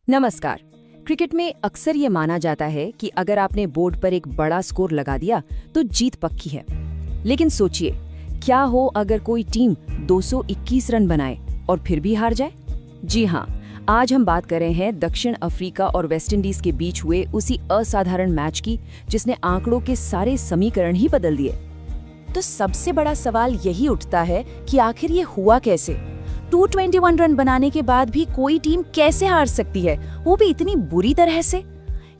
नमस्कार। क्रिकेट में अक्सर ये माना जाता है कि अगर आपने बोर्ड पर एक बड़ा स्कोर लगा दिया तो जीत पक्की है। लेकिन सोचिए, क्या हो अगर कोई टीम 221 रन बनाए और फिर भी हार जाए? जी हाँ, आज हम बात कर रहे हैं दक्षिण अफ्रीका और वेस्टइंडीज के बीच हुए उसी असाधारण मैच की, जिसने आंकड़ों के सारे समीकरण ही बदल दिए। तो सबसे बड़ा सवाल यही उठता है कि आखिर ये हुआ कैसे? 221 रन बनाने के बाद भी कोई टीम कैसे हार सकती है, वो भी इतनी बुरी तरह से?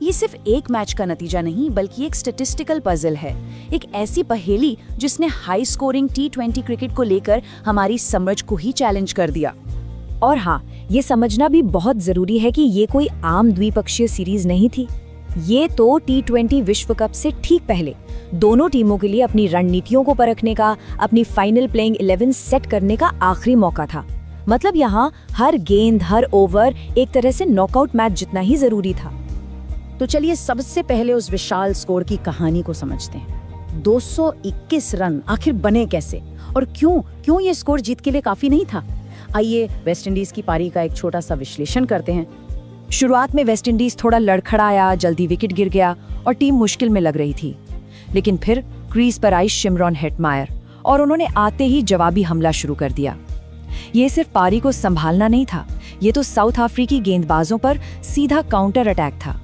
ये सिर्फ एक मैच का नतीजा नहीं, बल्कि एक स्टैटिस्टिकल पजल है, एक ऐसी पहेली जिसने हाई स्कोरिंग T20 क्रिकेट को लेकर हमारी समझ को ही चैलेंज कर दिया। और हाँ, ये समझना भी बहुत जरूरी है कि ये कोई आम द्विपक्षीय सीरीज नहीं थी। ये तो T20 विश्व कप से ठीक पहले दोनों टीमों के लिए अपनी रणनीतियों को परखने का, अपनी फाइनल प्लेइंग 11 सेट करने का आखिरी मौका था। मतलब यहाँ हर गेंद, हर ओवर एक तरह से नॉकआउट मैच जितना ही जरूरी था। तो चलिए सबसे पहले उस विशाल स्कोर की कहानी को समझते हैं। 221 रन आखिर बने कैसे और क्यों ये स्कोर जीत के लिए काफी नहीं था? आइए वेस्टइंडीज की पारी का एक छोटा सा विश्लेषण करते हैं। शुरुआत में वेस्टइंडीज थोड़ा लड़खड़ाया, जल्दी विकेट गिर गया और टीम मुश्किल में लग रही थी। लेकिन फिर क्रीज पर आई शिमरॉन हेटमायर और उन्होंने आते ही जवाबी हमला शुरू कर दिया। ये सिर्फ पारी को संभालना नहीं था, ये तो साउथ अफ्रीकी गेंदबाजों पर सीधा काउंटर अटैक था।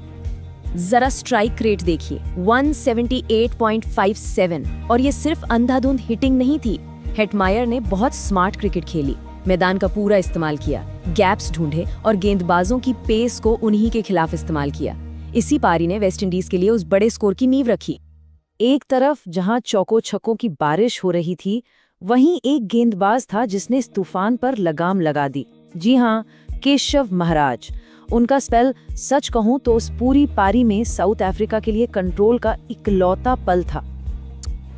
जरा स्ट्राइक रेट देखिए, 178.57, और ये सिर्फ अंधाधुंध हिटिंग नहीं थी। हेटमायर ने बहुत स्मार्ट क्रिकेट खेली, मैदान का पूरा इस्तेमाल किया, गैप्स ढूंढे और गेंदबाजों की पेस को उन्हीं के खिलाफ इस्तेमाल किया। इसी पारी ने वेस्टइंडीज के लिए उस बड़े स्कोर की नींव रखी। एक तरफ जहां चौको छक्कों की बारिश हो रही थी, वहीं एक गेंदबाज था जिसने इस तूफान पर लगाम लगा दी। जी हाँ, केशव महाराज। उनका स्पेल सच कहूं तो उस पूरी पारी में साउथ अफ्रीका के लिए कंट्रोल का इकलौता पल था।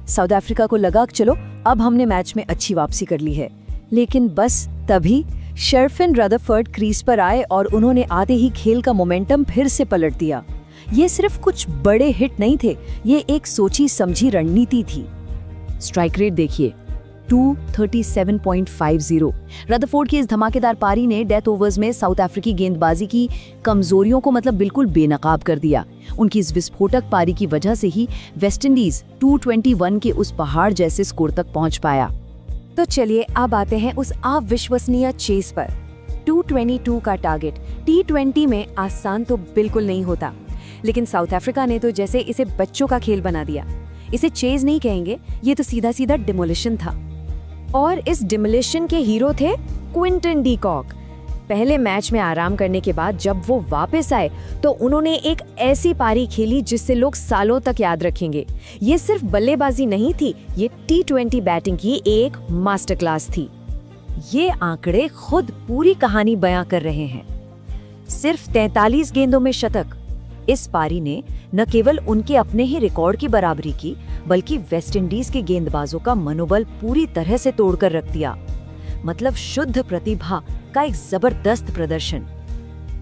साउथ अफ्रीका को लगा चलो अब हमने मैच में अच्छी वापसी कर ली है, लेकिन बस तभी शेरफिन रदरफोर्ड क्रीज पर आए और उन्होंने आते ही खेल का मोमेंटम फिर से पलट दिया। ये सिर्फ कुछ बड़े हिट नहीं थे, ये एक सोची समझी रणनीति थी। स्ट्राइक रेट देखिए, 237.50। रदरफोर्ड की इस धमाकेदार पारी ने डेथ ओवर्स में साउथ अफ्रीकी गेंदबाजी की कमजोरियों को बिल्कुल बेनकाब कर दिया। उनकी इस विस्फोटक पारी की वजह से ही वेस्टइंडीज 221 के उस पहाड़ जैसे स्कोर तक पहुंच पाया। तो चलिए अब आते हैं उस अविश्वसनीय चेस पर। 222 का टारगेट T20 में आसान तो बिल्कुल नहीं होता, लेकिन साउथ अफ्रीका ने तो जैसे इसे बच्चों का खेल बना दिया। इसे चेज नहीं कहेंगे, ये तो सीधा सीधा डिमोलिशन था। और इस डिमोलिशन के हीरो थे क्विंटन डी कॉक। पहले मैच में आराम करने के बाद जब वो वापस आए तो उन्होंने एक ऐसी पारी खेली जिससे लोग सालों तक याद रखेंगे। ये सिर्फ बल्लेबाजी नहीं थी, ये T20 बैटिंग की एक मास्टर क्लास थी। ये आंकड़े खुद पूरी कहानी बयां कर रहे हैं। सिर्फ 43 गेंदों में शतक। इस पारी ने न केवल उनके अपने ही रिकॉर्ड की बराबरी की, बल्कि वेस्टइंडीज के गेंदबाजों का मनोबल पूरी तरह से तोड़कर रख दिया। मतलब शुद्ध प्रतिभा का एक जबरदस्त प्रदर्शन।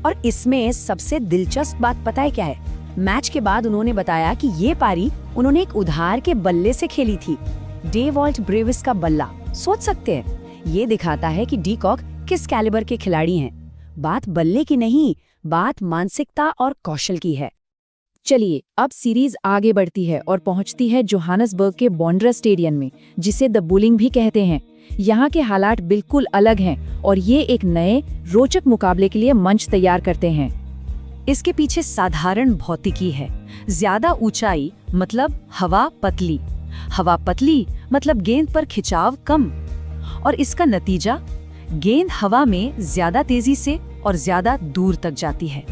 और इसमें सबसे दिलचस्प बात पता है क्या है? मैच के बाद उन्होंने बताया कि ये पारी उन्होंने एक उधार के बल्ले से खेली थी, डेवॉल्ट ब्रेविस का बल्ला। सोच सकते हैं, ये दिखाता है कि डी कॉक किस कैलिबर के खिलाड़ी हैं। बात बल्ले की नहीं, बात मानसिकता और कौशल की है। चलिए अब सीरीज आगे बढ़ती है और पहुंचती है जोहानसबर्ग के बॉन्डरा स्टेडियम में, जिसे द बुलिंग भी कहते हैं। यहाँ के हालात बिल्कुल अलग हैं और ये एक नए रोचक मुकाबले के लिए मंच तैयार करते हैं। इसके पीछे साधारण भौतिकी है। ज्यादा ऊंचाई मतलब हवा पतली, हवा पतली मतलब गेंद पर खिंचाव कम, और इसका नतीजा गेंद हवा में ज्यादा तेजी से और ज्यादा दूर तक जाती है।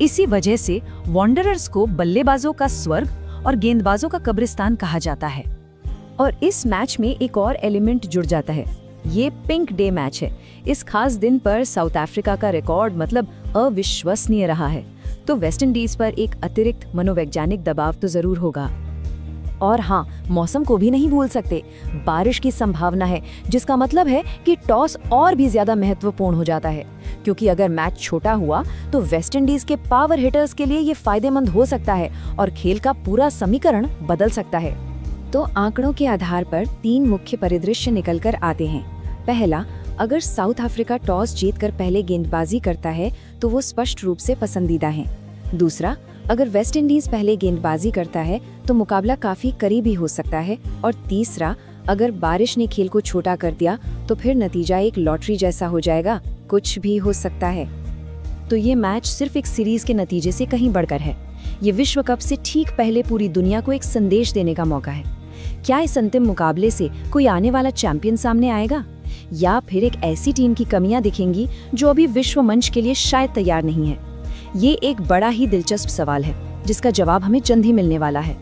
इसी वजह से वॉन्डरर्स को बल्लेबाजों का स्वर्ग और गेंदबाजों का कब्रिस्तान कहा जाता है। और इस मैच में एक और एलिमेंट जुड़ जाता है, ये पिंक डे मैच है। इस खास दिन पर साउथ अफ्रीका का रिकॉर्ड अविश्वसनीय रहा है, तो वेस्टइंडीज पर एक अतिरिक्त मनोवैज्ञानिक दबाव तो जरूर होगा। और हाँ, मौसम को भी नहीं भूल सकते। बारिश की संभावना है, जिसका मतलब है कि टॉस और भी ज्यादा महत्वपूर्ण हो जाता है, क्योंकि अगर मैच छोटा हुआ तो वेस्टइंडीज के पावर हिटर्स के लिए ये फायदेमंद हो सकता है और खेल का पूरा समीकरण बदल सकता है। तो आंकड़ों के आधार पर 3 मुख्य परिदृश्य निकल कर आते हैं। पहला, अगर साउथ अफ्रीका टॉस जीतकर पहले गेंदबाजी करता है तो वो स्पष्ट रूप से पसंदीदा है। दूसरा, अगर वेस्ट इंडीज पहले गेंदबाजी करता है तो मुकाबला काफी करीबी हो सकता है। और तीसरा, अगर बारिश ने खेल को छोटा कर दिया तो फिर नतीजा एक लॉटरी जैसा हो जाएगा, कुछ भी हो सकता है। तो ये मैच सिर्फ एक सीरीज के नतीजे से कहीं बढ़कर है। ये विश्व कप से ठीक पहले पूरी दुनिया को एक संदेश देने का मौका है। क्या इस अंतिम मुकाबले से कोई आने वाला चैंपियन सामने आएगा, या फिर एक ऐसी टीम की कमियां दिखेंगी जो अभी विश्व मंच के लिए शायद तैयार नहीं है? ये एक बड़ा ही दिलचस्प सवाल है जिसका जवाब हमें जल्द ही मिलने वाला है।